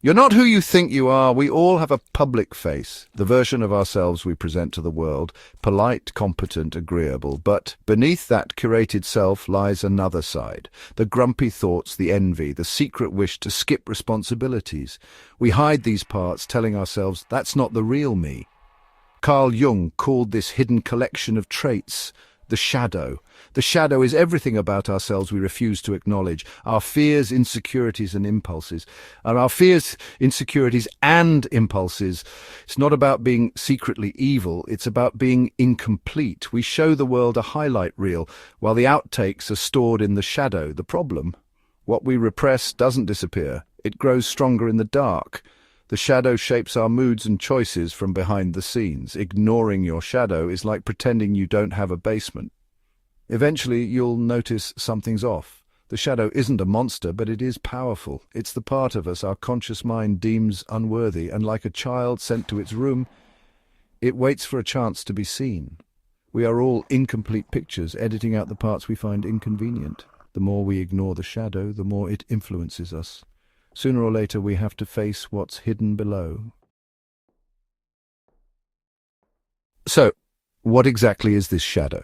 You're not who you think you are. We all have a public face, the version of ourselves we present to the world, polite, competent, agreeable. But beneath that curated self lies another side, the grumpy thoughts, the envy, the secret wish to skip responsibilities. We hide these parts, telling ourselves that's not the real me. Carl Jung called this hidden collection of traits the shadow. The shadow is everything about ourselves we refuse to acknowledge. Our fears, insecurities and impulses. And our fears, insecurities and impulses. It's not about being secretly evil. It's about being incomplete. We show the world a highlight reel, while the outtakes are stored in the shadow. The problem? What we repress doesn't disappear. It grows stronger in the dark. The shadow shapes our moods and choices from behind the scenes. Ignoring your shadow is like pretending you don't have a basement. Eventually, you'll notice something's off. The shadow isn't a monster, but it is powerful. It's the part of us our conscious mind deems unworthy, and like a child sent to its room, it waits for a chance to be seen. We are all incomplete pictures, editing out the parts we find inconvenient. The more we ignore the shadow, the more it influences us. Sooner or later, we have to face what's hidden below. So, what exactly is this shadow?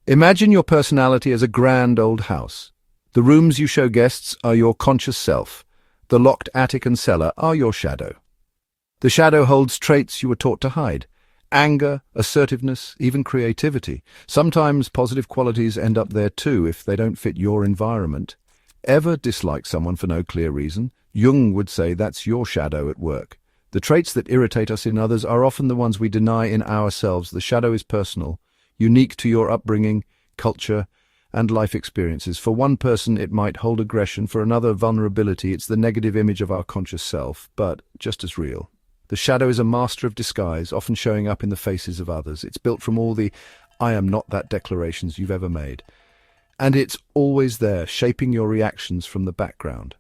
Imagine your personality as a grand old house. The rooms you show guests are your conscious self. The locked attic and cellar are your shadow. The shadow holds traits you were taught to hide. Anger, assertiveness, even creativity. Sometimes positive qualities end up there too if they don't fit your environment. Ever dislike someone for no clear reason? Jung would say that's your shadow at work. The traits that irritate us in others are often the ones we deny in ourselves. The shadow is personal, unique to your upbringing, culture, and life experiences. For one person, it might hold aggression. For another, vulnerability. It's the negative image of our conscious self, but just as real. The shadow is a master of disguise, often showing up in the faces of others. It's built from all the "I am not that" declarations you've ever made. And it's always there, shaping your reactions from the background.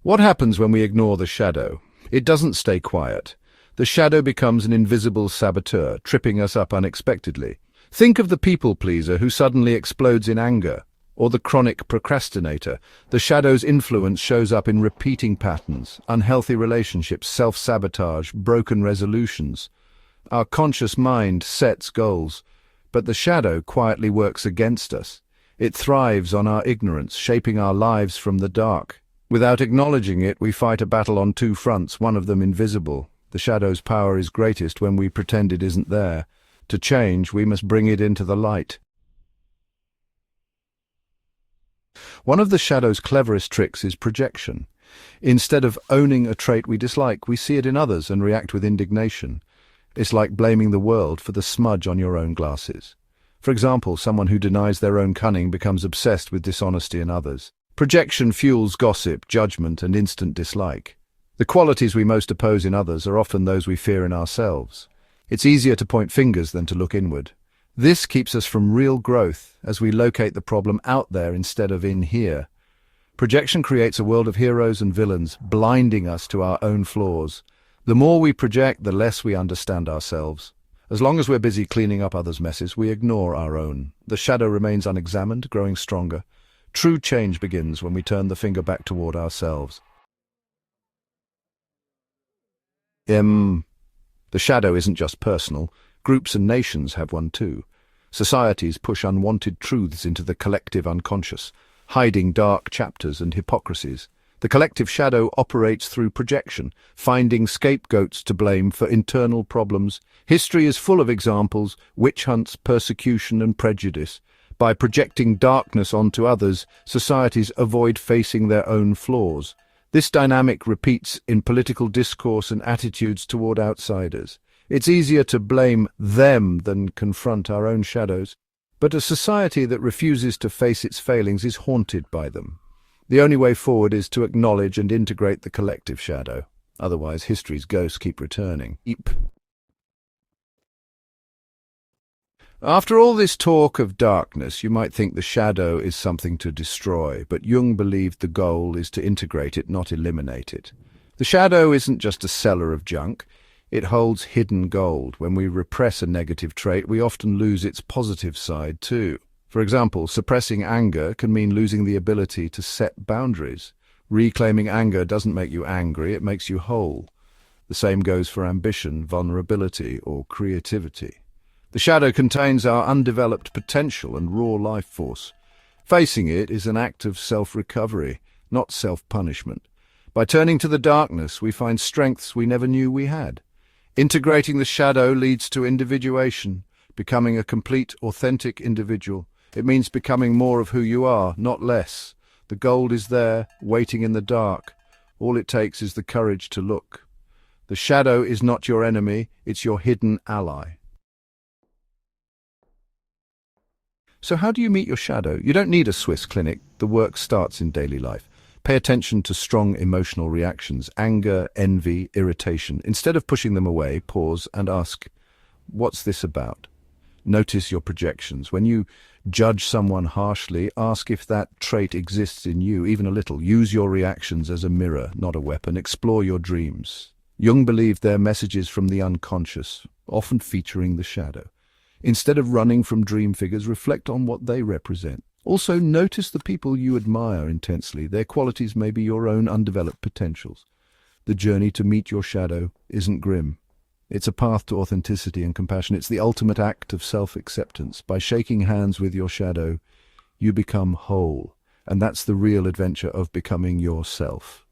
What happens when we ignore the shadow? It doesn't stay quiet. The shadow becomes an invisible saboteur, tripping us up unexpectedly. Think of the people-pleaser who suddenly explodes in anger, or the chronic procrastinator. The shadow's influence shows up in repeating patterns, unhealthy relationships, self-sabotage, broken resolutions. Our conscious mind sets goals, but the shadow quietly works against us. It thrives on our ignorance, shaping our lives from the dark. Without acknowledging it, we fight a battle on two fronts, one of them invisible. The shadow's power is greatest when we pretend it isn't there. To change, we must bring it into the light. One of the shadow's cleverest tricks is projection. Instead of owning a trait we dislike, we see it in others and react with indignation. It's like blaming the world for the smudge on your own glasses. For example, someone who denies their own cunning becomes obsessed with dishonesty in others. Projection fuels gossip, judgment, and instant dislike. The qualities we most oppose in others are often those we fear in ourselves. It's easier to point fingers than to look inward. This keeps us from real growth as we locate the problem out there instead of in here. Projection creates a world of heroes and villains, blinding us to our own flaws. The more we project, the less we understand ourselves. As long as we're busy cleaning up others' messes, we ignore our own. The shadow remains unexamined, growing stronger. True change begins when we turn the finger back toward ourselves. The shadow isn't just personal. Groups and nations have one too. Societies push unwanted truths into the collective unconscious, hiding dark chapters and hypocrisies. The collective shadow operates through projection, finding scapegoats to blame for internal problems. History is full of examples: witch hunts, persecution, and prejudice. By projecting darkness onto others, societies avoid facing their own flaws. This dynamic repeats in political discourse and attitudes toward outsiders. It's easier to blame them than confront our own shadows. But a society that refuses to face its failings is haunted by them. The only way forward is to acknowledge and integrate the collective shadow. Otherwise, history's ghosts keep returning. After all this talk of darkness, you might think the shadow is something to destroy, but Jung believed the goal is to integrate it, not eliminate it. The shadow isn't just a cellar of junk. It holds hidden gold. When we repress a negative trait, we often lose its positive side too. For example, suppressing anger can mean losing the ability to set boundaries. Reclaiming anger doesn't make you angry, it makes you whole. The same goes for ambition, vulnerability, or creativity. The shadow contains our undeveloped potential and raw life force. Facing it is an act of self-recovery, not self-punishment. By turning to the darkness, we find strengths we never knew we had. Integrating the shadow leads to individuation, becoming a complete, authentic individual. It means becoming more of who you are, not less. The gold is there, waiting in the dark. All it takes is the courage to look. The shadow is not your enemy, it's your hidden ally. So how do you meet your shadow? You don't need a Swiss clinic. The work starts in daily life. Pay attention to strong emotional reactions, anger, envy, irritation. Instead of pushing them away, pause and ask, what's this about? Notice your projections. When you judge someone harshly, ask if that trait exists in you, even a little. Use your reactions as a mirror, not a weapon. Explore your dreams. Jung believed they're messages from the unconscious, often featuring the shadow. Instead of running from dream figures, reflect on what they represent. Also, notice the people you admire intensely. Their qualities may be your own undeveloped potentials. The journey to meet your shadow isn't grim. It's a path to authenticity and compassion. It's the ultimate act of self-acceptance. By shaking hands with your shadow, you become whole. And that's the real adventure of becoming yourself.